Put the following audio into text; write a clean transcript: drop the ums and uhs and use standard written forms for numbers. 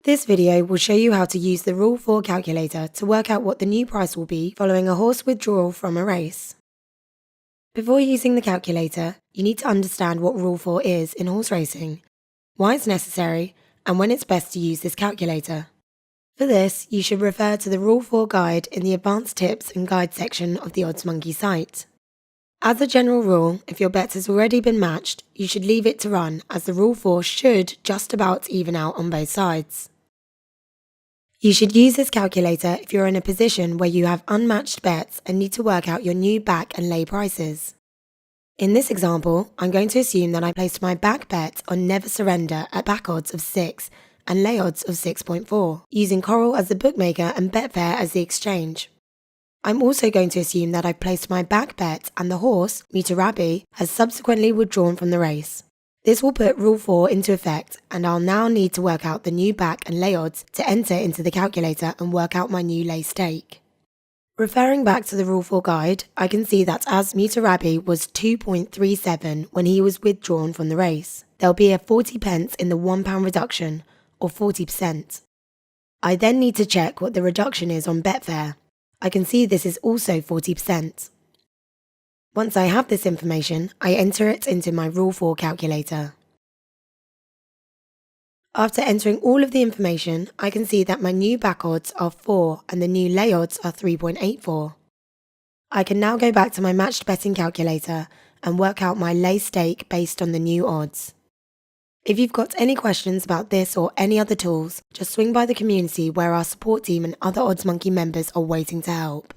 This video will show you how to use the Rule 4 calculator to work out what the new price will be following a horse withdrawal from a race. Before using the calculator, you need to understand what Rule 4 is in horse racing, why it's necessary, and when it's best to use this calculator. For this, you should refer to the Rule 4 guide in the Advanced Tips and Guide section of the OddsMonkey site. As a general rule, if your bet has already been matched, you should leave it to run, as the Rule 4 should just about even out on both sides. You should use this calculator if you're in a position where you have unmatched bets and need to work out your new back and lay prices. In this example, I'm going to assume that I placed my back bet on Never Surrender at back odds of 6 and lay odds of 6.4, using Coral as the bookmaker and Betfair as the exchange. I'm also going to assume that I've placed my back bet and the horse, Mutarabi, has subsequently withdrawn from the race. This will put Rule 4 into effect, and I'll now need to work out the new back and lay odds to enter into the calculator and work out my new lay stake. Referring back to the Rule 4 guide, I can see that as Mutarabi was 2.37 when he was withdrawn from the race, there'll be a 40p in the £1 reduction, or 40%. I then need to check what the reduction is on Betfair. I can see this is also 40%. Once I have this information, I enter it into my Rule 4 calculator. After entering all of the information, I can see that my new back odds are 4 and the new lay odds are 3.84. I can now go back to my matched betting calculator and work out my lay stake based on the new odds. If you've got any questions about this or any other tools, just swing by the community where our support team and other OddsMonkey members are waiting to help.